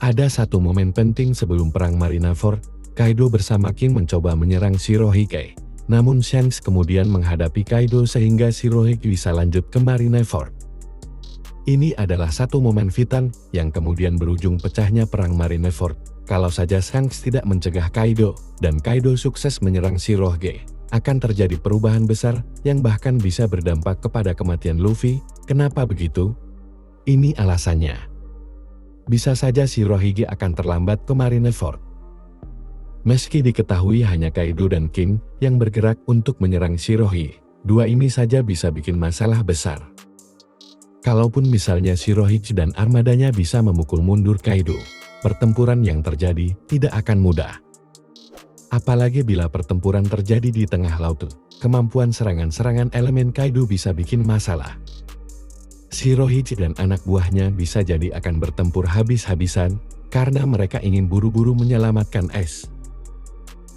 Ada satu momen penting sebelum perang Marineford, Kaido bersama King mencoba menyerang Shirohige. Namun Shanks kemudian menghadapi Kaido sehingga Shirohige bisa lanjut ke Marineford. Ini adalah satu momen vital yang kemudian berujung pecahnya perang Marineford. Kalau saja Shanks tidak mencegah Kaido, dan Kaido sukses menyerang Shirohige, akan terjadi perubahan besar yang bahkan bisa berdampak kepada kematian Luffy. Kenapa begitu? Ini alasannya. Bisa saja Shirohige akan terlambat ke Marineford. Meski diketahui hanya Kaido dan King yang bergerak untuk menyerang Shirohige, dua ini saja bisa bikin masalah besar. Kalaupun misalnya Shirohige dan armadanya bisa memukul mundur Kaido, pertempuran yang terjadi tidak akan mudah. Apalagi bila pertempuran terjadi di tengah laut, kemampuan serangan-serangan elemen Kaido bisa bikin masalah. Shirohige dan anak buahnya bisa jadi akan bertempur habis-habisan karena mereka ingin buru-buru menyelamatkan Ace.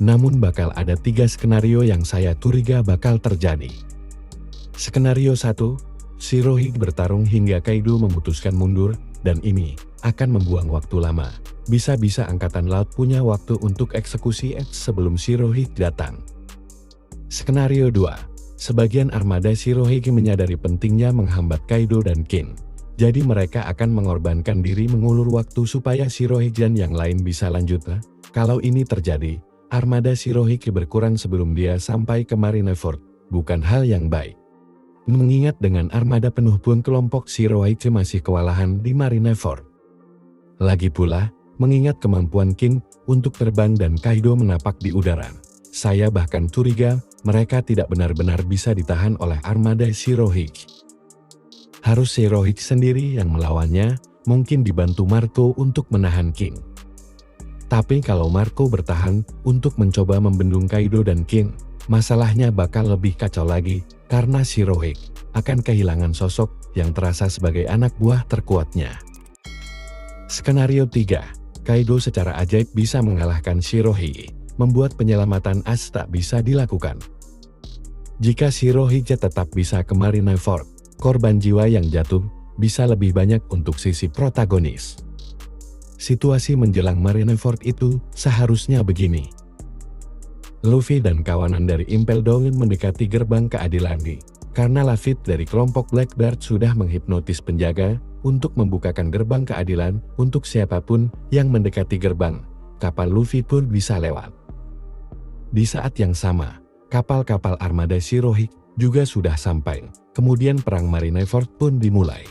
Namun bakal ada 3 skenario yang saya curiga bakal terjadi. Skenario 1, Shirohige bertarung hingga Kaido memutuskan mundur, dan ini akan membuang waktu lama. Bisa-bisa angkatan laut punya waktu untuk eksekusi Ace sebelum Shirohige datang. Skenario 2, sebagian armada Shirohige menyadari pentingnya menghambat Kaido dan King. Jadi mereka akan mengorbankan diri mengulur waktu supaya Shirohige dan yang lain bisa lanjut. Kalau ini terjadi, armada Shirohige berkurang sebelum dia sampai ke Marineford. Bukan hal yang baik. Mengingat dengan armada penuh pun kelompok Shirohige masih kewalahan di Marineford. Lagi pula, mengingat kemampuan King untuk terbang dan Kaido menapak di udara, saya bahkan curiga mereka tidak benar-benar bisa ditahan oleh armada Shirohige. Harus Shirohige sendiri yang melawannya, mungkin dibantu Marco untuk menahan King. Tapi kalau Marco bertahan untuk mencoba membendung Kaido dan King, masalahnya bakal lebih kacau lagi, karena Shirohige akan kehilangan sosok yang terasa sebagai anak buah terkuatnya. Skenario 3, Kaido secara ajaib bisa mengalahkan Shirohige, membuat penyelamatan Ace tak bisa dilakukan. Jika Shirohige tetap bisa ke Marineford, korban jiwa yang jatuh bisa lebih banyak untuk sisi protagonis. Situasi menjelang Marineford itu seharusnya begini. Luffy dan kawanan dari Impel Down mendekati gerbang keadilan karena Lafitte dari kelompok Blackbeard sudah menghipnotis penjaga untuk membukakan gerbang keadilan untuk siapapun yang mendekati gerbang. Kapal Luffy pun bisa lewat. Di saat yang sama, kapal-kapal armada Shirohige juga sudah sampai. Kemudian perang Marineford pun dimulai.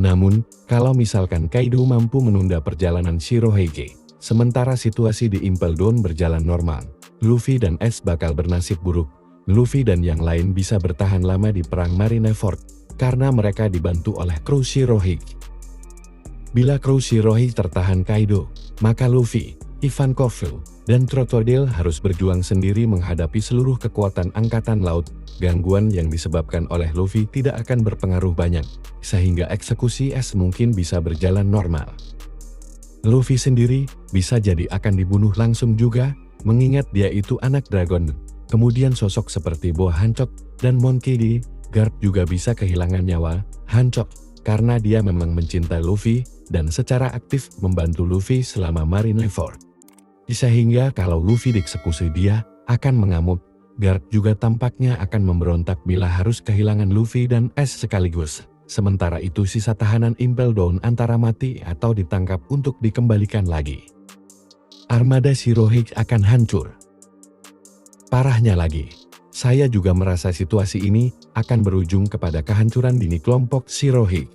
Namun, kalau misalkan Kaido mampu menunda perjalanan Shirohige, sementara situasi di Impel Down berjalan normal, Luffy dan Ace bakal bernasib buruk. Luffy dan yang lain bisa bertahan lama di perang Marineford, karena mereka dibantu oleh kru Shirohige. Bila kru Shirohige tertahan Kaido, maka Luffy, Ivankov, dan Crocodile harus berjuang sendiri menghadapi seluruh kekuatan angkatan laut. Gangguan yang disebabkan oleh Luffy tidak akan berpengaruh banyak, sehingga eksekusi Ace mungkin bisa berjalan normal. Luffy sendiri bisa jadi akan dibunuh langsung juga, mengingat dia itu anak dragon. Kemudian sosok seperti Boa Hancock dan Monkey D. Garp juga bisa kehilangan nyawa. Hancock karena dia memang mencintai Luffy dan secara aktif membantu Luffy selama Marineford. Sehingga kalau Luffy dieksekusi dia akan mengamuk. Garp juga tampaknya akan memberontak bila harus kehilangan Luffy dan Ace sekaligus. Sementara itu sisa tahanan Impel Down antara mati atau ditangkap untuk dikembalikan lagi. Armada Shirohige akan hancur. Parahnya lagi, saya juga merasa situasi ini akan berujung kepada kehancuran dini kelompok Shirohige.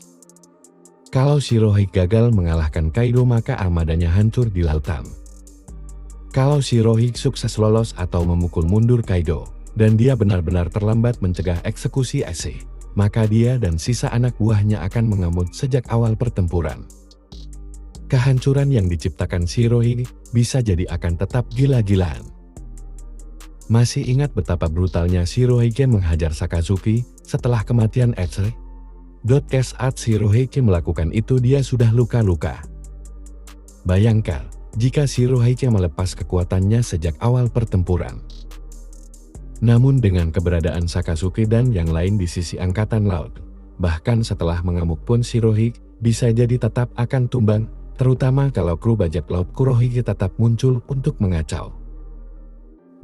Kalau Shirohige gagal mengalahkan Kaido maka armadanya hancur di lautan. Kalau Shirohige sukses lolos atau memukul mundur Kaido, dan dia benar-benar terlambat mencegah eksekusi Ace, maka dia dan sisa anak buahnya akan mengamuk sejak awal pertempuran. Kehancuran yang diciptakan Shirohige bisa jadi akan tetap gila-gilaan. Masih ingat betapa brutalnya Shirohige menghajar Sakazuki setelah kematian Ace? Saat Shirohige melakukan itu dia sudah luka-luka. Bayangkan, jika Shirohige melepas kekuatannya sejak awal pertempuran. Namun dengan keberadaan Sakazuki dan yang lain di sisi angkatan laut, bahkan setelah mengamuk pun Shirohige bisa jadi tetap akan tumbang, terutama kalau kru bajak laut Kurohige tetap muncul untuk mengacau.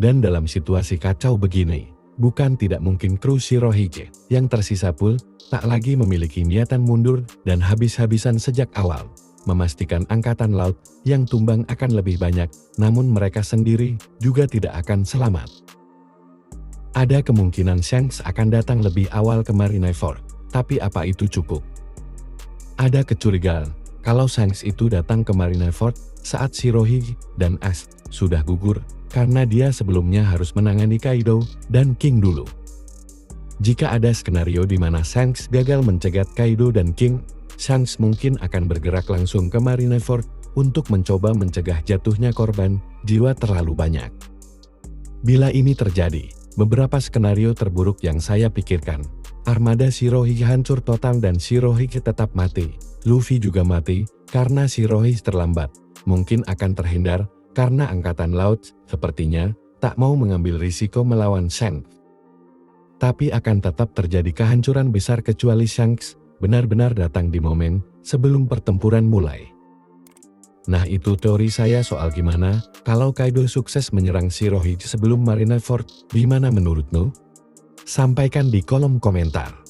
Dan dalam situasi kacau begini, bukan tidak mungkin kru Shirohige yang tersisa pun tak lagi memiliki niatan mundur dan habis-habisan sejak awal, memastikan angkatan laut yang tumbang akan lebih banyak, namun mereka sendiri juga tidak akan selamat. Ada kemungkinan Shanks akan datang lebih awal ke Marineford, tapi apa itu cukup? Ada kecurigaan kalau Shanks itu datang ke Marineford saat Shirohige dan Ace sudah gugur, karena dia sebelumnya harus menangani Kaido dan King dulu. Jika ada skenario di mana Shanks gagal mencegat Kaido dan King, Shanks mungkin akan bergerak langsung ke Marineford untuk mencoba mencegah jatuhnya korban jiwa terlalu banyak. Bila ini terjadi, beberapa skenario terburuk yang saya pikirkan, armada Shirohige hancur total dan Shirohige tetap mati, Luffy juga mati karena Shirohige terlambat, mungkin akan terhindar karena angkatan laut sepertinya tak mau mengambil risiko melawan Shanks. Tapi akan tetap terjadi kehancuran besar kecuali Shanks benar-benar datang di momen sebelum pertempuran mulai. Nah, itu teori saya soal gimana kalau Kaido sukses menyerang Shirohige sebelum Marineford. Gimana menurutmu? Sampaikan di kolom komentar.